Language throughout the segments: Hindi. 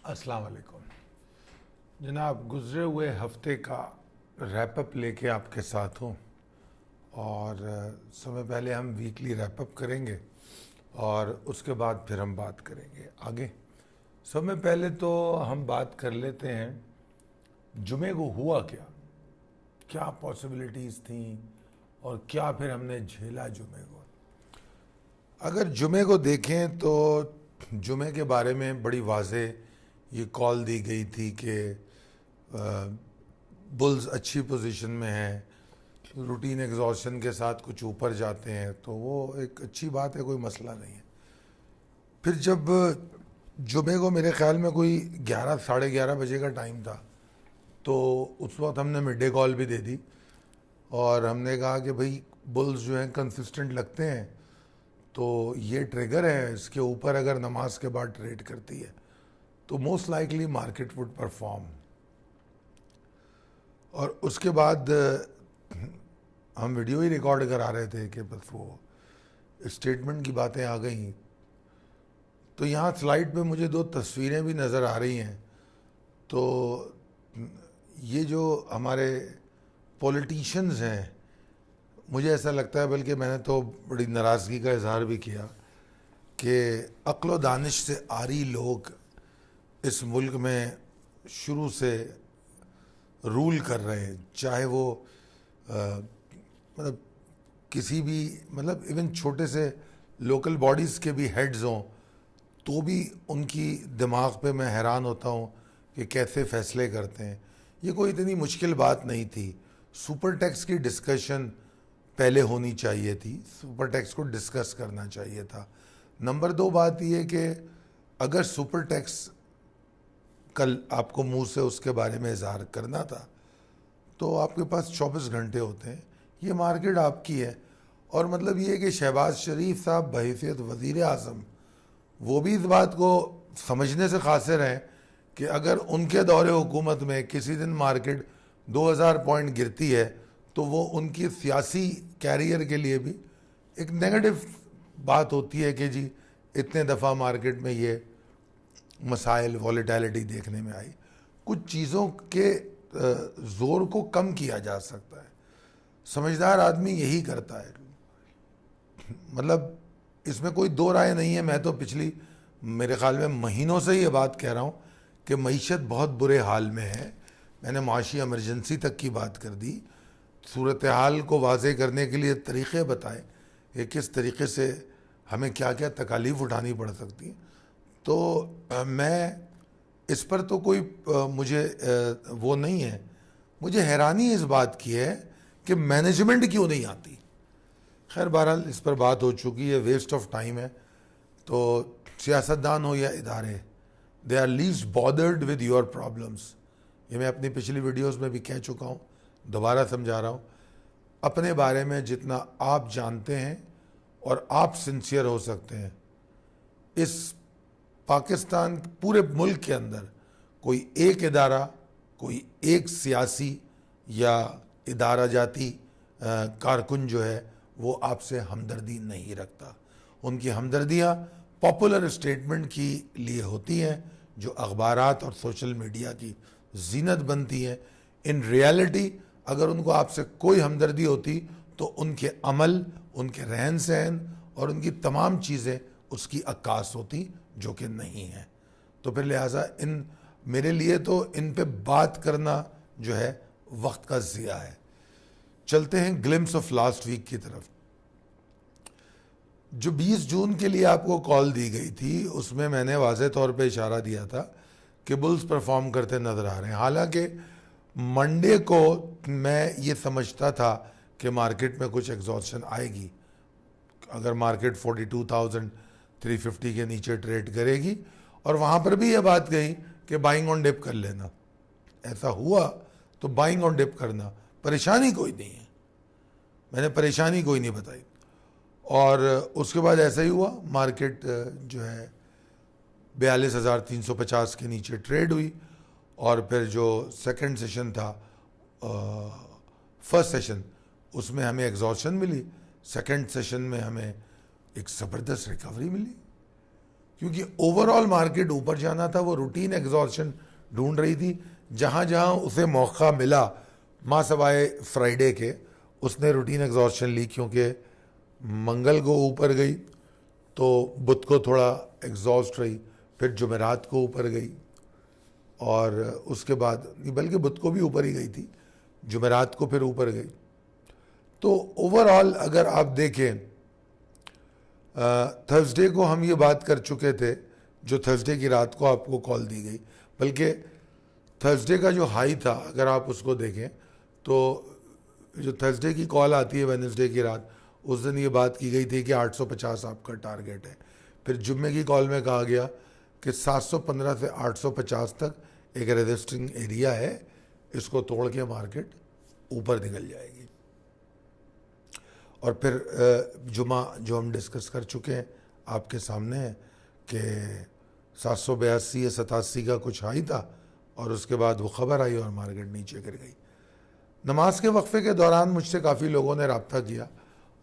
अस्सलाम वालेकुम जनाब। गुज़रे हुए हफ्ते का रैपअप लेके आपके साथ हूँ और समय पहले हम वीकली रैपअप करेंगे और उसके बाद फिर हम बात करेंगे आगे। समय पहले तो हम बात कर लेते हैं जुमे को हुआ क्या, क्या पॉसिबिलिटीज़ थी और क्या फिर हमने झेला जुमे को। अगर जुमे को देखें तो जुमे के बारे में बड़ी वाज़े ये कॉल दी गई थी कि बुल्स अच्छी पोजीशन में हैं, रूटीन एग्जॉशन के साथ कुछ ऊपर जाते हैं, तो वो एक अच्छी बात है, कोई मसला नहीं है। फिर जब जुमे को मेरे ख्याल में कोई 11 साढ़े 11 बजे का टाइम था, तो उस वक्त हमने मिड डे कॉल भी दे दी और हमने कहा कि भाई बुल्स जो हैं कंसिस्टेंट लगते हैं, तो ये ट्रिगर है, इसके ऊपर अगर नमाज के बाद ट्रेड करती है तो most likely market would perform. और उसके बाद हम वीडियो ही रिकॉर्ड करा रहे थे कि बस वो स्टेटमेंट की बातें आ गई। तो यहाँ स्लाइड पे मुझे दो तस्वीरें भी नज़र आ रही हैं। तो ये जो हमारे पॉलिटिशियंस हैं, मुझे ऐसा लगता है, बल्कि मैंने तो बड़ी नाराज़गी का इजहार भी किया कि अक्ल व दानिश से आरी लोग इस मुल्क में शुरू से रूल कर रहे हैं, चाहे वो मतलब किसी भी मतलब इवन छोटे से लोकल बॉडीज़ के भी हेड्स हों, तो भी उनकी दिमाग पे मैं हैरान होता हूँ कि कैसे फ़ैसले करते हैं। ये कोई इतनी मुश्किल बात नहीं थी। सुपर टैक्स की डिस्कशन पहले होनी चाहिए थी, सुपर टैक्स को डिस्कस करना चाहिए था। नंबर 2 बात यह कि अगर सुपर टैक्स कल आपको मुंह से उसके बारे में इजहार करना था तो आपके पास 24 घंटे होते हैं। ये मार्केट आपकी है। और मतलब ये कि शहबाज शरीफ साहब बहैसियत वज़ीर आज़म वो भी इस बात को समझने से कासिर हैं कि अगर उनके दौरे हुकूमत में किसी दिन मार्केट 2000 पॉइंट गिरती है तो वो उनकी सियासी कैरियर के लिए भी एक नेगेटिव बात होती है कि जी इतने दफ़ा मार्केट में ये मसाइल वॉलेटिलिटी देखने में आई। कुछ चीज़ों के ज़ोर को कम किया जा सकता है। समझदार आदमी यही करता है। मतलब इसमें कोई दो राय नहीं है। मैं तो पिछली मेरे ख्याल में महीनों से ये बात कह रहा हूँ कि मईशत बहुत बुरे हाल में है। मैंने माशी एमरजेंसी तक की बात कर दी, सूरत हाल को वाज़े करने के लिए तरीक़े बताए कि किस तरीके से हमें क्या क्या तकालीफ उठानी पड़ सकती है। तो मैं इस पर तो कोई मुझे वो नहीं है। मुझे हैरानी इस बात की है कि मैनेजमेंट क्यों नहीं आती। खैर बहरहाल इस पर बात हो चुकी है, वेस्ट ऑफ टाइम है। तो सियासतदान हो या इदारे, they are least bothered with your problems. ये मैं अपनी पिछली वीडियोस में भी कह चुका हूँ, दोबारा समझा रहा हूँ। अपने बारे में जितना आप जानते हैं और आप सिंसियर हो सकते हैं, इस पाकिस्तान पूरे मुल्क के अंदर कोई एक इदारा, कोई एक सियासी या इदारा जाती कारकुन जो है वो आपसे हमदर्दी नहीं रखता। उनकी हमदर्दियाँ पॉपुलर स्टेटमेंट की लिए होती हैं जो अखबारात और सोशल मीडिया की जीनत बनती हैं। इन रियलिटी अगर उनको आपसे कोई हमदर्दी होती तो उनके अमल, उनके रहन सहन और उनकी तमाम चीज़ें उसकी अक्कास होती, जो कि नहीं है। तो फिर लिहाजा इन मेरे लिए तो इन पे बात करना जो है वक्त का ज़िया है। चलते हैं ग्लिम्स ऑफ लास्ट वीक की तरफ। जो 20 जून के लिए आपको कॉल दी गई थी उसमें मैंने वाज़े तौर पे इशारा दिया था कि बुल्स परफॉर्म करते नज़र आ रहे हैं। हालांकि मंडे को मैं ये समझता था कि मार्केट में कुछ एग्जॉस्शन आएगी। अगर मार्केट 42,350 के नीचे ट्रेड करेगी, और वहाँ पर भी ये बात कही कि बाइंग ऑन डिप कर लेना। ऐसा हुआ तो बाइंग ऑन डिप करना, परेशानी कोई नहीं है। मैंने परेशानी कोई नहीं बताई। और उसके बाद ऐसा ही हुआ, मार्केट जो है 42,350 के नीचे ट्रेड हुई। और फिर जो सेकंड सेशन था, फर्स्ट सेशन, उसमें हमें एग्जॉशन मिली। सेकंड सेशन में हमें एक ज़बरदस्त रिकवरी मिली। क्योंकि ओवरऑल मार्केट ऊपर जाना था, वो रूटीन एग्जॉर्शन ढूंढ रही थी। जहां जहां उसे मौका मिला माँ सवाए फ्राइडे के, उसने रूटीन एग्जॉर्शन ली, क्योंकि मंगल को ऊपर गई तो बुध को थोड़ा एग्जॉस्ट रही, फिर जुमेरात को ऊपर गई और उसके बाद, बल्कि बुध को भी ऊपर ही गई थी, जुमेरात को फिर ऊपर गई। तो ओवरऑल अगर आप देखें, थर्सडे को हम ये बात कर चुके थे, जो थर्सडे की रात को आपको कॉल दी गई, बल्कि थर्सडे का जो हाई था अगर आप उसको देखें तो जो थर्सडे की कॉल आती है वेडनेसडे की रात, उस दिन ये बात की गई थी कि 850 आपका टारगेट है। फिर जुम्मे की कॉल में कहा गया कि 715 से 850 तक एक रेजिस्टिंग एरिया है, इसको तोड़ के मार्केट ऊपर निकल जाएगी। और फिर जुमा जो हम डिस्कस कर चुके हैं आपके सामने है कि 782 या 87 का कुछ हाई था और उसके बाद वो खबर आई और मार्केट नीचे गिर गई। नमाज के वक्फे के दौरान मुझसे काफ़ी लोगों ने रब्ता किया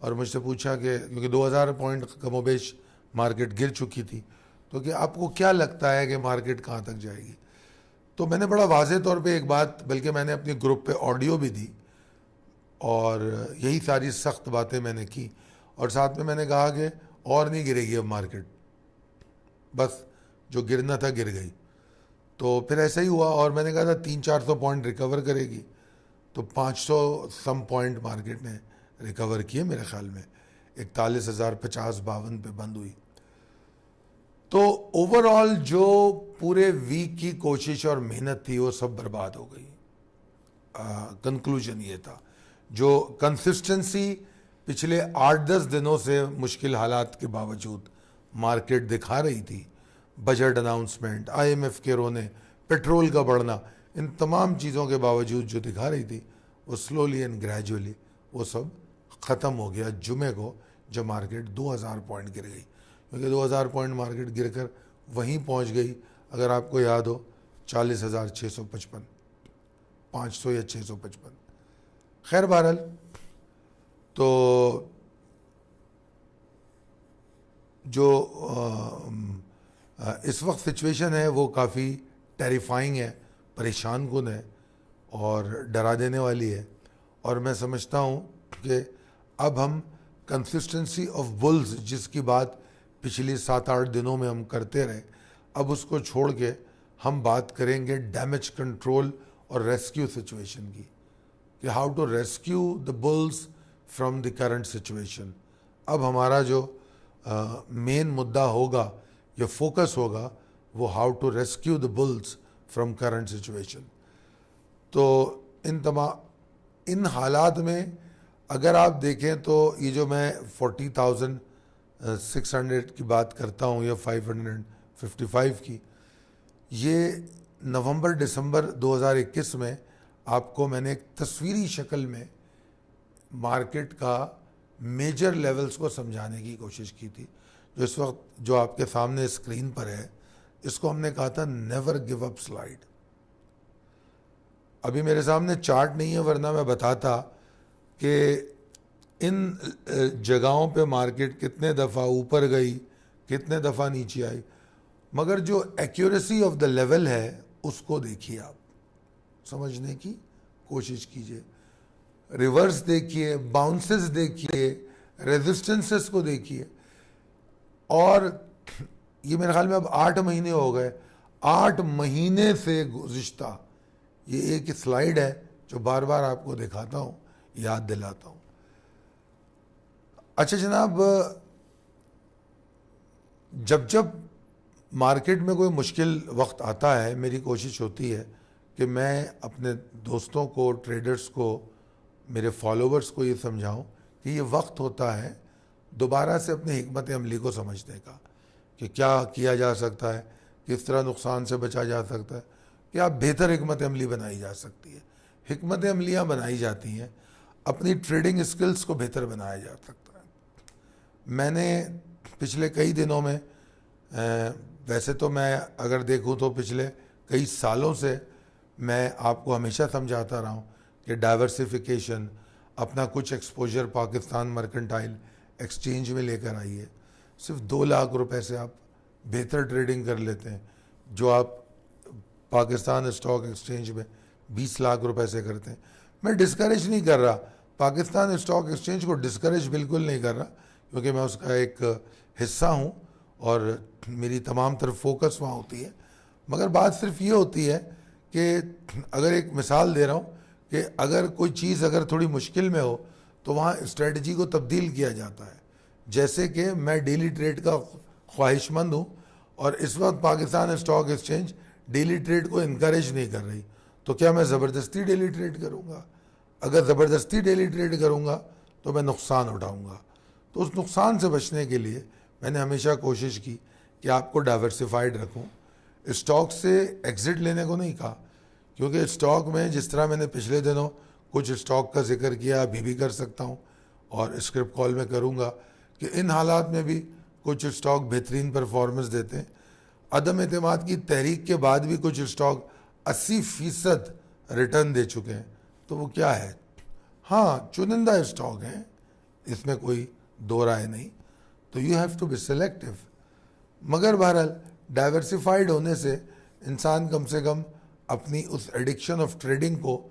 और मुझसे पूछा कि क्योंकि 2000 पॉइंट कमोबेश मार्केट गिर चुकी थी, तो कि आपको क्या लगता है कि मार्केट कहाँ तक जाएगी। तो मैंने बड़ा वाज़ेह तौर पे एक बात, बल्कि मैंने अपने ग्रुप पे ऑडियो भी दी और यही सारी सख्त बातें मैंने की और साथ में मैंने कहा कि और नहीं गिरेगी अब मार्केट, बस जो गिरना था गिर गई। तो फिर ऐसा ही हुआ और मैंने कहा था 300-400 पॉइंट रिकवर करेगी, तो 500 सम पॉइंट मार्केट ने रिकवर किए मेरे ख्याल में, 41,050-52 पे बंद हुई। तो ओवरऑल जो पूरे वीक की कोशिश और मेहनत थी वो सब बर्बाद हो गई। कंक्लूजन ये था, जो कंसिस्टेंसी पिछले 8-10 दिनों से मुश्किल हालात के बावजूद मार्केट दिखा रही थी, बजट अनाउंसमेंट, IMF के रोने, पेट्रोल का बढ़ना, इन तमाम चीज़ों के बावजूद जो दिखा रही थी, वो स्लोली एंड ग्रेजुअली वो सब ख़त्म हो गया जुमे को, जब मार्केट 2000 पॉइंट गिर गई। क्योंकि 2000 पॉइंट मार्केट गिरकर वहीं पहुंच गई, अगर आपको याद हो, 40,655, 500 या 655। खैर बहरहाल, तो जो इस वक्त सिचुएशन है वो काफ़ी टेरिफाइंग है, परेशान कुन है और डरा देने वाली है। और मैं समझता हूँ कि अब हम कंसिस्टेंसी ऑफ बुल्स, जिसकी बात पिछले 7-8 दिनों में हम करते रहे, अब उसको छोड़ के हम बात करेंगे डैमेज कंट्रोल और रेस्क्यू सिचुएशन की, कि how to rescue the bulls from the current situation. अब हमारा जो मेन मुद्दा होगा या फोकस होगा वो how to rescue the bulls from current situation. तो इन हालात में अगर आप देखें तो ये जो मैं 40,600 की बात करता हूँ या 555 की, ये नवंबर दिसंबर 2021 में आपको मैंने एक तस्वीरी शक्ल में मार्केट का मेजर लेवल्स को समझाने की कोशिश की थी। जो इस वक्त जो आपके सामने स्क्रीन पर है, इसको हमने कहा था नेवर गिव अप स्लाइड। अभी मेरे सामने चार्ट नहीं है, वरना मैं बताता कि इन जगहों पे मार्केट कितने दफ़ा ऊपर गई, कितने दफ़ा नीचे आई, मगर जो एक्यूरेसी ऑफ द लेवल है उसको देखिए, आप समझने की कोशिश कीजिए। रिवर्स देखिए, बाउंसेस देखिए, रेजिस्टेंसेस को देखिए। और ये मेरे ख्याल में अब 8 महीने हो गए, 8 महीने से गुज़िश्ता ये एक स्लाइड है जो बार बार आपको दिखाता हूँ, याद दिलाता हूँ। अच्छा जनाब, जब जब मार्केट में कोई मुश्किल वक्त आता है, मेरी कोशिश होती है कि मैं अपने दोस्तों को, ट्रेडर्स को, मेरे फॉलोवर्स को ये समझाऊं कि ये वक्त होता है दोबारा से अपने हिकमत अमली को समझने का, कि क्या किया जा सकता है, किस तरह नुकसान से बचा जा सकता है, क्या बेहतर हिकमत अमली बनाई जा सकती है। हिकमत अमलियाँ बनाई जाती हैं, अपनी ट्रेडिंग स्किल्स को बेहतर बनाया जा सकता है। मैंने पिछले कई दिनों में, वैसे तो मैं अगर देखूं तो पिछले कई सालों से मैं आपको हमेशा समझाता रहा हूं कि डाइवर्सिफिकेशन, अपना कुछ एक्सपोजर पाकिस्तान मर्केंटाइल एक्सचेंज में लेकर आइए। सिर्फ 2 लाख रुपए से आप बेहतर ट्रेडिंग कर लेते हैं, जो आप पाकिस्तान स्टॉक एक्सचेंज में 20 लाख रुपए से करते हैं। मैं डिस्करेज नहीं कर रहा, पाकिस्तान स्टॉक एक्सचेंज को डिस्करेज बिल्कुल नहीं कर रहा, क्योंकि मैं उसका एक हिस्सा हूँ और मेरी तमाम तरफ फोकस वहाँ होती है। मगर बात सिर्फ ये होती है कि अगर एक मिसाल दे रहा हूँ कि अगर कोई चीज़ अगर थोड़ी मुश्किल में हो तो वहाँ स्ट्रेटजी को तब्दील किया जाता है। जैसे कि मैं डेली ट्रेड का ख्वाहिशमंद हूँ और इस वक्त Pakistan stock exchange daily trade को इनकरेज नहीं कर रही, तो क्या मैं ज़बरदस्ती डेली ट्रेड करूँगा? अगर ज़बरदस्ती डेली ट्रेड करूँगा तो मैं नुकसान उठाऊँगा। तो उस नुकसान से बचने के लिए मैंने हमेशा कोशिश की कि आपको डाइवर्सिफाइड रखूँ, स्टॉक से एग्ज़िट लेने को नहीं कहा, क्योंकि स्टॉक में जिस तरह मैंने पिछले दिनों कुछ स्टॉक का जिक्र किया, अभी भी कर सकता हूँ और स्क्रिप्ट कॉल में करूँगा कि इन हालात में भी कुछ स्टॉक बेहतरीन परफॉर्मेंस देते हैं। अदम एतमाद की तहरीक के बाद भी कुछ स्टॉक 80% रिटर्न दे चुके हैं, तो वो क्या है? हाँ, चुनिंदा स्टॉक हैं, इसमें कोई दो राय नहीं, तो you have to be selective. मगर बहरहाल डाइवर्सिफाइड होने से इंसान कम से कम अपनी उस एडिक्शन ऑफ ट्रेडिंग को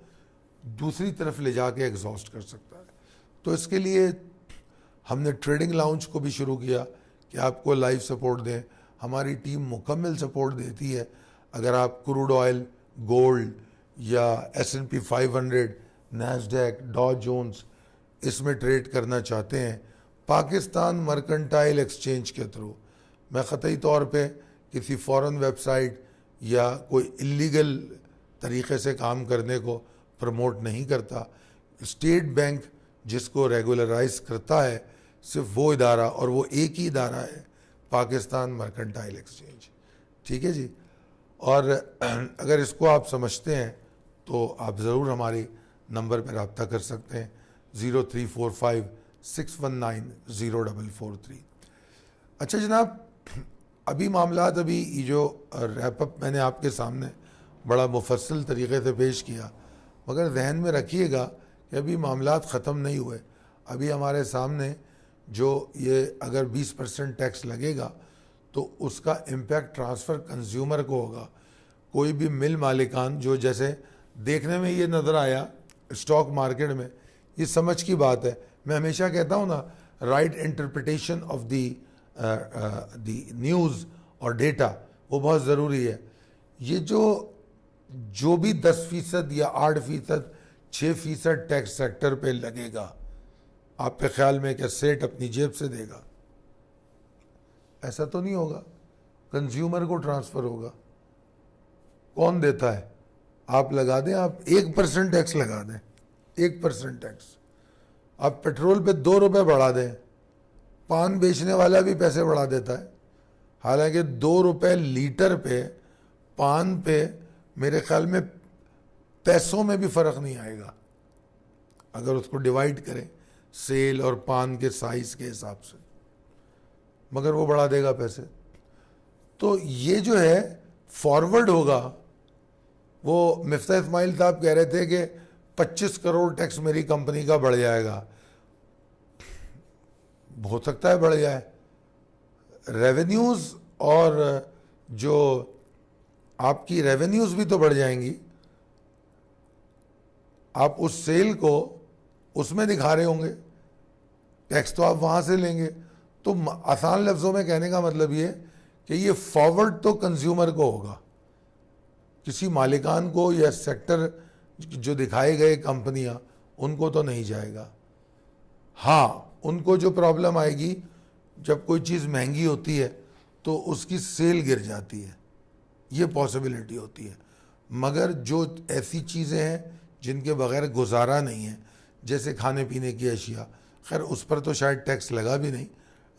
दूसरी तरफ ले जाके एग्जॉस्ट कर सकता है। तो इसके लिए हमने ट्रेडिंग लाउंज को भी शुरू किया कि आपको लाइव सपोर्ट दें। हमारी टीम मुकम्मल सपोर्ट देती है। अगर आप क्रूड ऑयल, गोल्ड या S&P 500, नैस्डैक, डॉ जोन्स इसमें ट्रेड करना चाहते हैं पाकिस्तान मर्केंटाइल एक्सचेंज के थ्रू, मैं ख़तई तौर पे किसी फॉरेन वेबसाइट या कोई इलीगल तरीक़े से काम करने को प्रमोट नहीं करता। स्टेट बैंक जिसको रेगुलराइज करता है सिर्फ वो इदारा, और वो एक ही इदारा है, पाकिस्तान मर्केंटाइल एक्सचेंज। ठीक है जी। और अगर इसको आप समझते हैं तो आप ज़रूर हमारे नंबर पर रब्ता कर सकते हैं 0345619043। अच्छा जनाब, अभी मामलात, अभी ये जो रैपअप मैंने आपके सामने बड़ा मुफस्सल तरीक़े से पेश किया, मगर जहन में रखिएगा कि अभी मामलात ख़त्म नहीं हुए। अभी हमारे सामने जो ये अगर 20% टैक्स लगेगा तो उसका इम्पैक्ट ट्रांसफ़र कंज्यूमर को होगा। कोई भी मिल मालिकान, जो जैसे देखने में ये नज़र आया स्टॉक मार्केट में, ये समझ की बात है। मैं हमेशा कहता हूँ ना, right interpretation of the news और डेटा वो बहुत ज़रूरी है। ये जो भी 10% या 8%, 6% टैक्स सेक्टर पे लगेगा, आपके ख्याल में क्या सेठ अपनी जेब से देगा? ऐसा तो नहीं होगा, कंज्यूमर को ट्रांसफ़र होगा। कौन देता है? आप लगा दें, आप 1% टैक्स लगा दें, 1% टैक्स। आप पेट्रोल पे 2 रुपये बढ़ा दें, पान बेचने वाला भी पैसे बढ़ा देता है। हालांकि 2 रुपये लीटर पे पान पे मेरे ख्याल में पैसों में भी फ़र्क नहीं आएगा अगर उसको डिवाइड करें सेल और पान के साइज़ के हिसाब से, मगर वो बढ़ा देगा पैसे। तो ये जो है फॉरवर्ड होगा। वो मिफ्ता इस्माइल साहब कह रहे थे कि 25 करोड़ टैक्स मेरी कंपनी का बढ़ जाएगा। हो सकता है बढ़ जाए। रेवेन्यूज़ और जो आपकी रेवेन्यूज़ भी तो बढ़ जाएंगी। आप उस सेल को उसमें दिखा रहे होंगे, टैक्स तो आप वहाँ से लेंगे। तो आसान लफ्ज़ों में कहने का मतलब ये कि ये फॉरवर्ड तो कंज्यूमर को होगा, किसी मालिकान को या सेक्टर जो दिखाए गए कंपनियां, उनको तो नहीं जाएगा। हाँ, उनको जो प्रॉब्लम आएगी जब कोई चीज़ महंगी होती है तो उसकी सेल गिर जाती है, ये पॉसिबिलिटी होती है। मगर जो ऐसी चीज़ें हैं जिनके बगैर गुजारा नहीं है, जैसे खाने पीने की अशिया, खैर उस पर तो शायद टैक्स लगा भी नहीं,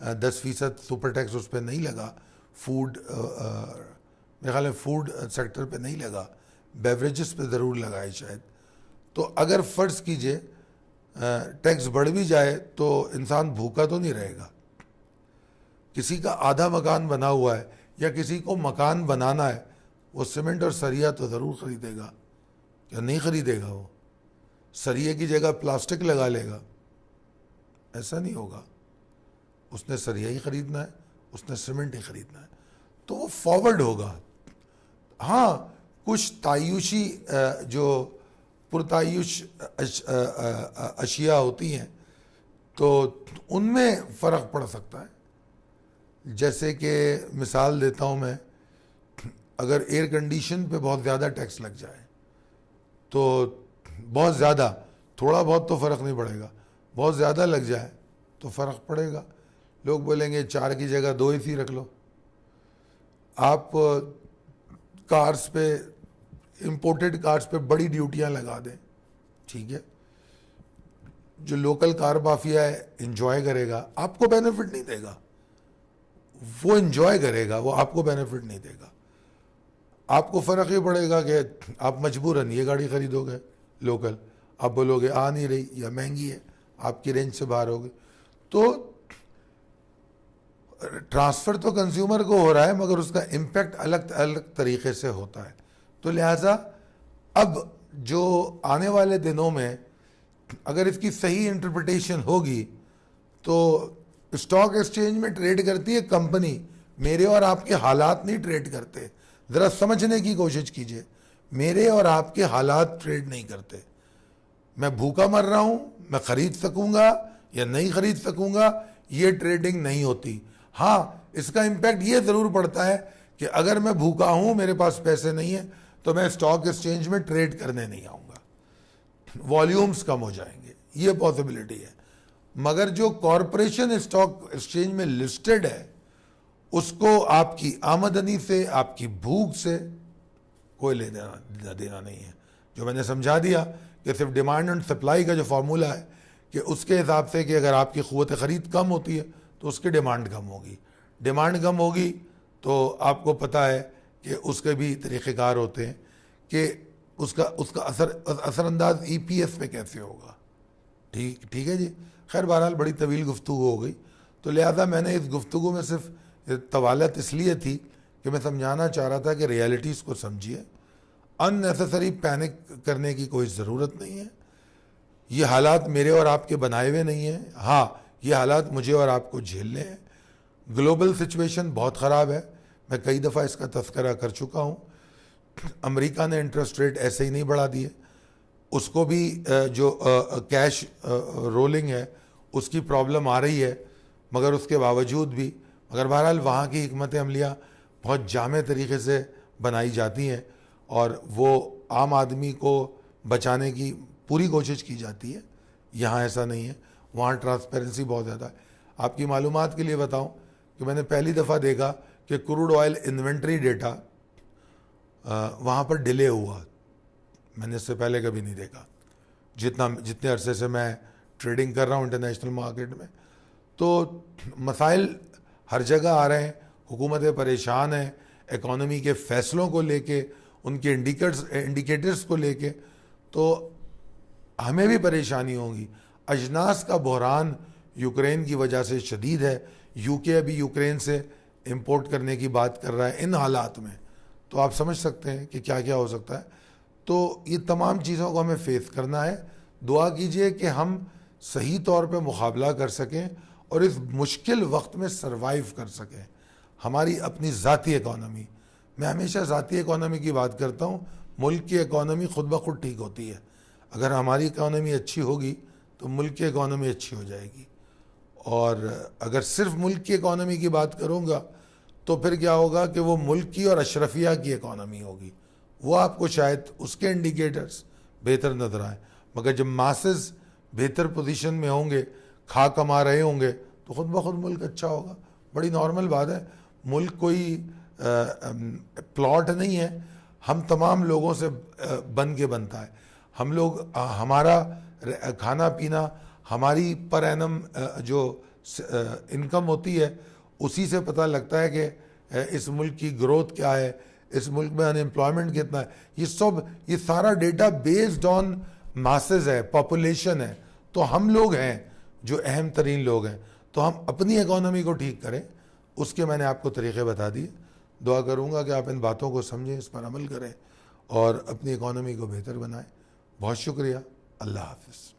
10% सुपर टैक्स उस पर नहीं लगा। फूड, मेरे ख्याल में फूड सेक्टर पे नहीं लगा, बेवरेजेस पे ज़रूर लगा है शायद। तो अगर फ़र्ज़ कीजिए टैक्स बढ़ भी जाए तो इंसान भूखा तो नहीं रहेगा। किसी का आधा मकान बना हुआ है या किसी को मकान बनाना है, वो सीमेंट और सरिया तो ज़रूर ख़रीदेगा। क्या नहीं ख़रीदेगा? वो सरिये की जगह प्लास्टिक लगा लेगा? ऐसा नहीं होगा। उसने सरिया ही ख़रीदना है, उसने सीमेंट ही ख़रीदना है। तो वो फॉरवर्ड होगा। हाँ, कुछ तायुशी जो पुरतायुश अशिया होती हैं तो उनमें फ़र्क पड़ सकता है। जैसे कि मिसाल देता हूँ मैं, अगर एयर कंडीशन पे बहुत ज़्यादा टैक्स लग जाए तो बहुत ज़्यादा, थोड़ा बहुत तो फ़र्क नहीं पड़ेगा, बहुत ज़्यादा लग जाए तो फ़र्क पड़ेगा। लोग बोलेंगे 4 की जगह 2 AC रख लो। आप कार्स पे, इंपोर्टेड कार्स पे बड़ी ड्यूटियां लगा दें, ठीक है, जो लोकल कार माफिया है इंजॉय करेगा, आपको बेनिफिट नहीं देगा। वो इंजॉय करेगा, वो आपको बेनिफिट नहीं देगा। आपको फ़र्क ये पड़ेगा कि आप मजबूरन ये गाड़ी खरीदोगे लोकल, आप बोलोगे आ नहीं रही या महंगी है, आपकी रेंज से बाहर होगी। तो ट्रांसफ़र तो कंज्यूमर को हो रहा है, मगर उसका इम्पैक्ट अलग अलग तरीके से होता है। तो लिहाजा अब जो आने वाले दिनों में अगर इसकी सही इंटरप्रिटेशन होगी तो स्टॉक एक्सचेंज में ट्रेड करती है कंपनी, मेरे और आपके हालात नहीं ट्रेड करते। ज़रा समझने की कोशिश कीजिए, मेरे और आपके हालात ट्रेड नहीं करते। मैं भूखा मर रहा हूँ, मैं ख़रीद सकूँगा या नहीं ख़रीद सकूँगा, ये ट्रेडिंग नहीं होती। हाँ, इसका इम्पैक्ट ये ज़रूर पड़ता है कि अगर मैं भूखा हूँ, मेरे पास पैसे नहीं है, तो मैं स्टॉक एक्सचेंज में ट्रेड करने नहीं आऊँगा, वॉल्यूम्स कम हो जाएंगे, ये पॉसिबिलिटी है। मगर जो कॉरपोरेशन स्टॉक एक्सचेंज में लिस्टेड है, उसको आपकी आमदनी से, आपकी भूख से कोई लेना देना नहीं है। जो मैंने समझा दिया कि सिर्फ डिमांड एंड सप्लाई का जो फार्मूला है कि उसके हिसाब से कि अगर आपकी क़ुव्वत ख़रीद कम होती है तो उसकी डिमांड कम होगी, डिमांड कम होगी तो आपको पता है कि उसके भी तरीक़ेकार होते हैं कि उसका असरअंदाज EPS पे कैसे होगा। ठीक है जी। खैर बहरहाल बड़ी तवील गुफ्तगू हो गई, तो लिहाजा मैंने इस गुफ्तगू में सिर्फ तवालत इसलिए थी कि मैं समझाना चाह रहा था कि रियलिटीज़ को समझिए, अननेसेसरी पैनिक करने की कोई ज़रूरत नहीं है। ये हालात मेरे और आपके बनाए हुए नहीं हैं। हाँ, ये हालात मुझे और आपको झेलने हैं। ग्लोबल सिचुएशन बहुत ख़राब है, मैं कई दफ़ा इसका तज़किरा कर चुका हूँ। अमेरिका ने इंटरेस्ट रेट ऐसे ही नहीं बढ़ा दिए, उसको भी जो कैश रोलिंग है उसकी प्रॉब्लम आ रही है, मगर उसके बावजूद भी, मगर बहरहाल वहाँ की हिकमत अमलियाँ बहुत जामे तरीके से बनाई जाती हैं और वो आम आदमी को बचाने की पूरी कोशिश की जाती है। यहाँ ऐसा नहीं है, वहाँ ट्रांसपेरेंसी बहुत ज़्यादा है। आपकी मालूमात के लिए बताऊँ कि मैंने पहली दफ़ा देखा कि क्रूड ऑयल इन्वेंट्री डेटा वहाँ पर डिले हुआ, मैंने इससे पहले कभी नहीं देखा। जितने अरसे से मैं ट्रेडिंग कर रहा हूँ इंटरनेशनल मार्केट में, तो मसाइल हर जगह आ रहे हैं, हुकूमतें परेशान हैं इकॉनमी के फ़ैसलों को लेके, उनके इंडिकेटर्स को लेके, तो हमें भी परेशानी होगी। अजनास का बहरान यूक्रेन की वजह से शदीद है, यूके अभी यूक्रेन से इंपोर्ट करने की बात कर रहा है। इन हालात में तो आप समझ सकते हैं कि क्या क्या हो सकता है। तो ये तमाम चीज़ों को हमें फेस करना है। दुआ कीजिए कि हम सही तौर पे मुकाबला कर सकें और इस मुश्किल वक्त में सरवाइव कर सकें। हमारी अपनी ज़ाती इकॉनमी, मैं हमेशा ज़ाती इकॉनमी की बात करता हूँ, मुल्क की इकॉनमी खुद ब खुद ठीक होती है। अगर हमारी इकॉनमी अच्छी होगी तो मुल्क की इकॉनमी अच्छी हो जाएगी, और अगर सिर्फ मुल्क की इकॉनमी की बात करूँगा तो फिर क्या होगा कि वो मुल्क की और अशरफिया की इकॉनमी होगी। वो आपको शायद उसके इंडिकेटर्स बेहतर नज़र आए, मगर जब मासेस बेहतर पोजीशन में होंगे, खा कमा रहे होंगे, तो ख़ुद ब खुद मुल्क अच्छा होगा। बड़ी नॉर्मल बात है। मुल्क कोई प्लॉट नहीं है, हम तमाम लोगों से बन के बनता है। हम लोग, हमारा खाना पीना, हमारी पर एनम जो इनकम होती है, उसी से पता लगता है कि इस मुल्क की ग्रोथ क्या है, इस मुल्क में अनएम्प्लॉयमेंट कितना है। ये सारा डेटा बेस्ड ऑन मासेस है, पॉपुलेशन है। तो हम लोग हैं जो अहम तरीन लोग हैं, तो हम अपनी इकॉनमी को ठीक करें, उसके मैंने आपको तरीक़े बता दिए। दुआ करूँगा कि आप इन बातों को समझें, इस पर अमल करें और अपनी इकॉनमी को बेहतर बनाएं। बहुत शुक्रिया। अल्लाह हाफ़िज़।